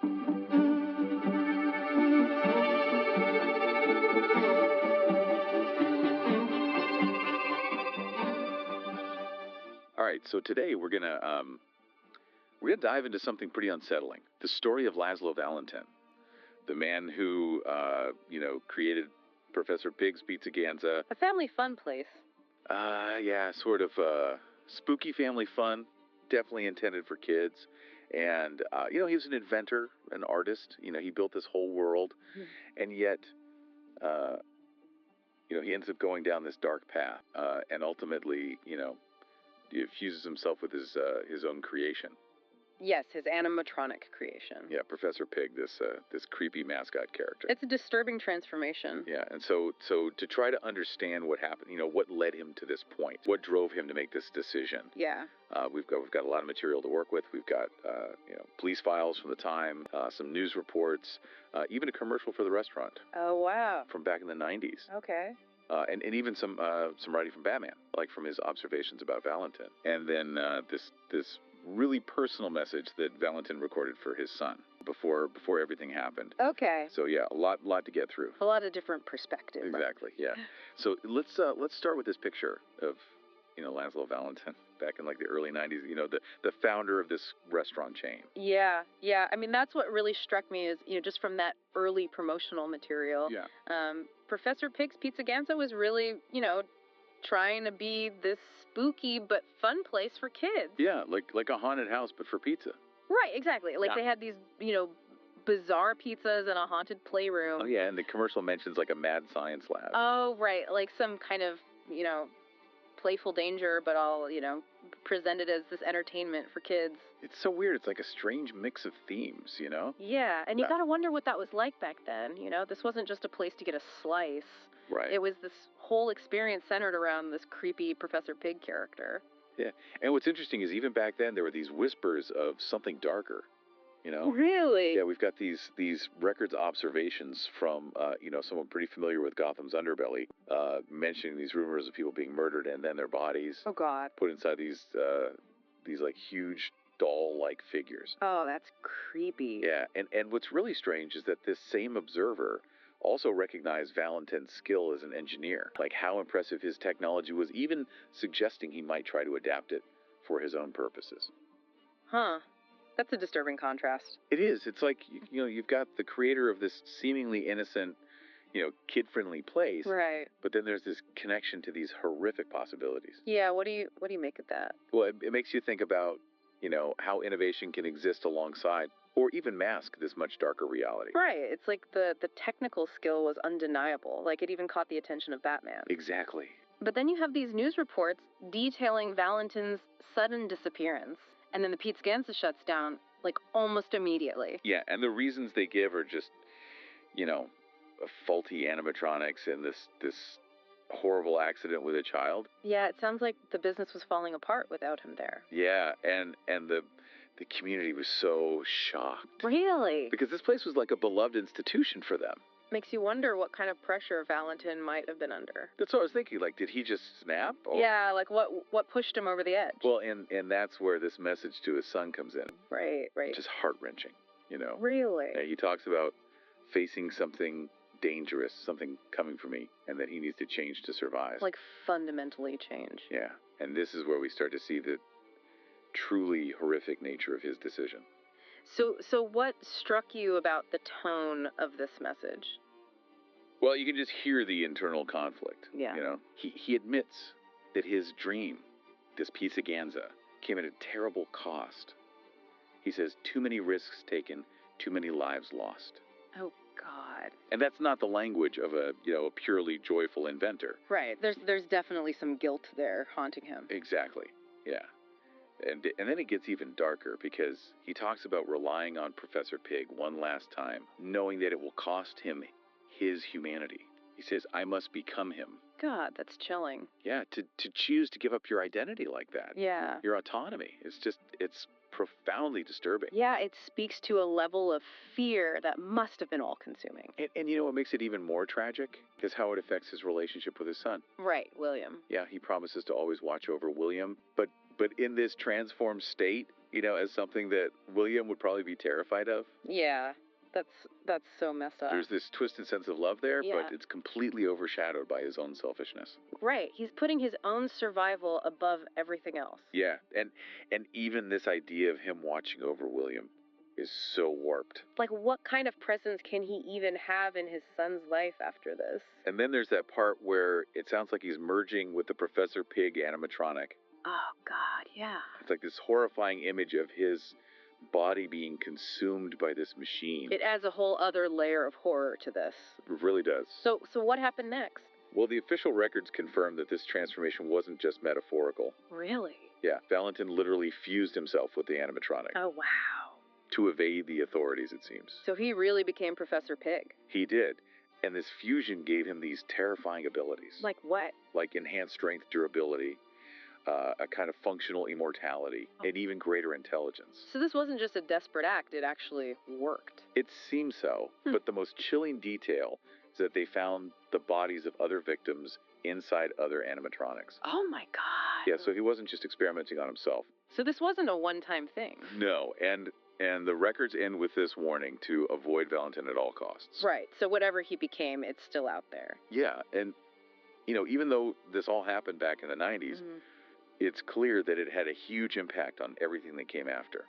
All right, so today we're gonna dive into something pretty unsettling: the story of Lazlo Valentin, the man who created Professor Pyg's Pizza Ganza. A family fun place. Yeah, sort of spooky family fun, definitely intended for kids. And he was an inventor, an artist. He built this whole world, and yet, he ends up going down this dark path, and ultimately, he fuses himself with his own creation. Yes, his animatronic creation. Yeah, Professor Pyg, this creepy mascot character. It's a disturbing transformation. Yeah, and so to try to understand what happened, what led him to this point, what drove him to make this decision. Yeah. We've got a lot of material to work with. We've got police files from the time, some news reports, even a commercial for the restaurant. Oh wow. From back in the 90s. Okay. And even some writing from Batman, like from his observations about Valentin, and then this really personal message that Valentin recorded for his son before everything happened. Okay. So yeah, a lot to get through. A lot of different perspectives. Exactly. Yeah. So let's start with this picture of Lazlo Valentin back in like the early 90s. The founder of this restaurant chain. Yeah. I mean, that's what really struck me is just from that early promotional material. Yeah. Professor Pyg's Pizza Ganza was really trying to be this spooky but fun place for kids. Yeah, like a haunted house, but for pizza. Right, exactly. Like they had these, bizarre pizzas in a haunted playroom. Oh yeah, and the commercial mentions like a mad science lab. Oh, right, like some kind of, playful danger, but all, presented as this entertainment for kids. It's so weird. It's like a strange mix of themes, Yeah, and you gotta wonder what that was like back then, This wasn't just a place to get a slice. Right. It was this whole experience centered around this creepy Professor Pyg character. Yeah, and what's interesting is even back then there were these whispers of something darker, Really? Yeah, we've got these records observations from, someone pretty familiar with Gotham's underbelly, mentioning these rumors of people being murdered and then their bodies put inside these like huge doll-like figures. Oh, that's creepy. Yeah, and what's really strange is that this same observer also recognized Valentin's skill as an engineer, like how impressive his technology was, even suggesting he might try to adapt it for his own purposes. Huh. That's a disturbing contrast. It is. It's like, you've got the creator of this seemingly innocent, kid-friendly place. Right. But then there's this connection to these horrific possibilities. Yeah, what do you make of that? Well, it makes you think about, how innovation can exist alongside or even mask this much darker reality. Right. It's like the technical skill was undeniable. Like it even caught the attention of Batman. Exactly. But then you have these news reports detailing Valentin's sudden disappearance. And then the Pizza Ganza shuts down, like, almost immediately. Yeah, and the reasons they give are just, faulty animatronics and this horrible accident with a child. Yeah, it sounds like the business was falling apart without him there. Yeah, and the community was so shocked. Really? Because this place was like a beloved institution for them. Makes you wonder what kind of pressure Valentin might have been under. That's what I was thinking. Like, did he just snap? Or... Yeah, like what pushed him over the edge? Well, and that's where this message to his son comes in. Right. Just heart-wrenching, Really? Yeah, he talks about facing something dangerous, something coming for me, and that he needs to change to survive. Like fundamentally change. Yeah, and this is where we start to see the truly horrific nature of his decision. So what struck you about the tone of this message? Well, you can just hear the internal conflict. Yeah. He admits that his dream, this Pizza Ganza, came at a terrible cost. He says, too many risks taken, too many lives lost. Oh, God. And that's not the language of a purely joyful inventor. Right. There's definitely some guilt there haunting him. Exactly. Yeah. And then it gets even darker because he talks about relying on Professor Pyg one last time, knowing that it will cost him his humanity. He says, I must become him. God, that's chilling. Yeah, to choose to give up your identity like that. Yeah. Your autonomy. It's profoundly disturbing. Yeah, it speaks to a level of fear that must have been all-consuming. And you know what makes it even more tragic? Is how it affects his relationship with his son. Right, William. Yeah, he promises to always watch over William, but in this transformed state, as something that William would probably be terrified of. Yeah, that's so messed up. There's this twisted sense of love there, Yeah. but it's completely overshadowed by his own selfishness. Right. He's putting his own survival above everything else. Yeah, and even this idea of him watching over William is so warped. Like, what kind of presence can he even have in his son's life after this? And then there's that part where it sounds like he's merging with the Professor Pyg animatronic. Oh, God, yeah. It's like this horrifying image of his body being consumed by this machine. It adds a whole other layer of horror to this. It really does. So what happened next? Well, the official records confirm that this transformation wasn't just metaphorical. Really? Yeah, Valentin literally fused himself with the animatronic. Oh, wow. To evade the authorities, it seems. So he really became Professor Pyg. He did. And this fusion gave him these terrifying abilities. Like what? Like enhanced strength, durability, a kind of functional immortality, and even greater intelligence. So this wasn't just a desperate act, it actually worked. It seems so, but the most chilling detail is that they found the bodies of other victims inside other animatronics. Oh my God. Yeah, so he wasn't just experimenting on himself. So this wasn't a one-time thing. No, and the records end with this warning to avoid Valentin at all costs. Right, so whatever he became, it's still out there. Yeah, and, even though this all happened back in the 90s, it's clear that it had a huge impact on everything that came after.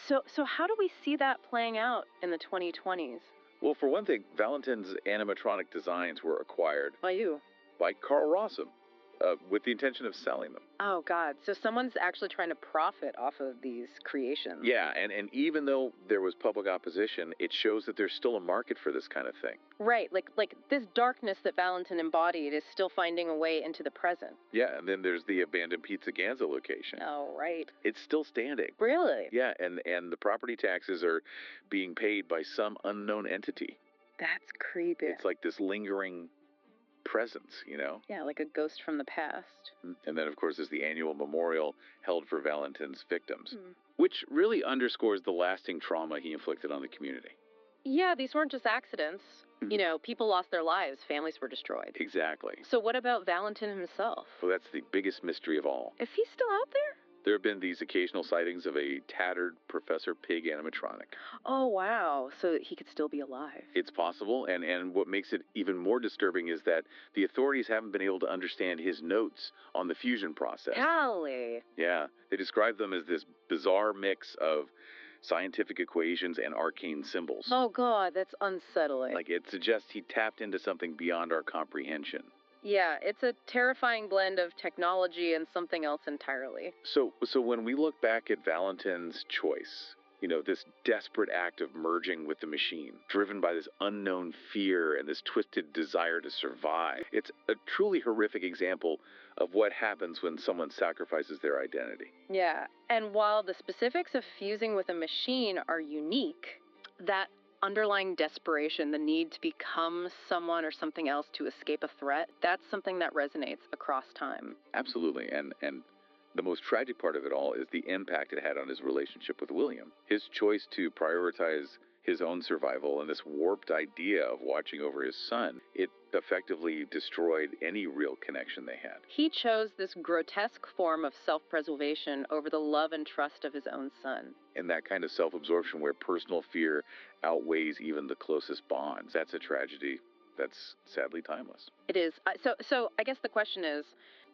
So how do we see that playing out in the 2020s? Well, for one thing, Valentin's animatronic designs were acquired By you? by Carl Rossum, with the intention of selling them. Oh, God. So someone's actually trying to profit off of these creations. Yeah, and even though there was public opposition, it shows that there's still a market for this kind of thing. Right, like this darkness that Valentin embodied is still finding a way into the present. Yeah, and then there's the abandoned Pizza Ganza location. Oh, right. It's still standing. Really? Yeah, and the property taxes are being paid by some unknown entity. That's creepy. It's like this lingering presence, Yeah, like a ghost from the past. And then, of course, there's the annual memorial held for Valentin's victims, which really underscores the lasting trauma he inflicted on the community. Yeah, these weren't just accidents. People lost their lives, families were destroyed. Exactly. So what about Valentin himself? Well, that's the biggest mystery of all. Is he still out there? There have been these occasional sightings of a tattered Professor Pyg animatronic. Oh, wow. So he could still be alive. It's possible, and what makes it even more disturbing is that the authorities haven't been able to understand his notes on the fusion process. Golly. Yeah, they describe them as this bizarre mix of scientific equations and arcane symbols. Oh, God, that's unsettling. Like, it suggests he tapped into something beyond our comprehension. Yeah, it's a terrifying blend of technology and something else entirely. So when we look back at Valentin's choice, this desperate act of merging with the machine, driven by this unknown fear and this twisted desire to survive, it's a truly horrific example of what happens when someone sacrifices their identity. Yeah, and while the specifics of fusing with a machine are unique, that underlying desperation, the need to become someone or something else to escape a threat, that's something that resonates across time. Absolutely, and the most tragic part of it all is the impact it had on his relationship with William. His choice to prioritize his own survival and this warped idea of watching over his son, it effectively destroyed any real connection they had. He chose this grotesque form of self-preservation over the love and trust of his own son. And that kind of self-absorption where personal fear outweighs even the closest bonds, that's a tragedy that's sadly timeless. It is. So I guess the question is,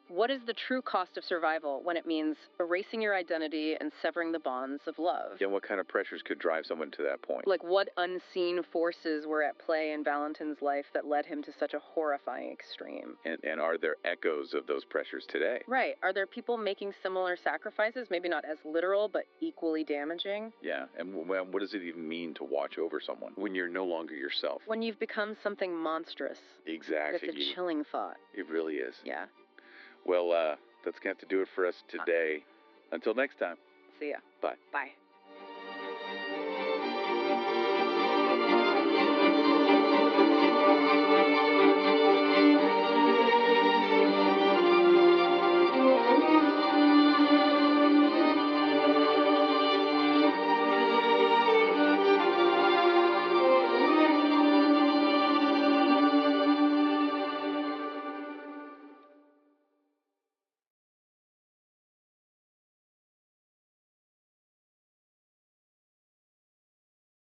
what is the true cost of survival when it means erasing your identity and severing the bonds of love? Yeah, what kind of pressures could drive someone to that point? Like, what unseen forces were at play in Valentin's life that led him to such a horrifying extreme? And are there echoes of those pressures today? Right. Are there people making similar sacrifices, maybe not as literal, but equally damaging? Yeah, and what does it even mean to watch over someone when you're no longer yourself? When you've become something monstrous. Exactly. That's a chilling thought. It really is. Yeah. Well, that's going to have to do it for us today. Until next time. See ya. Bye. Bye.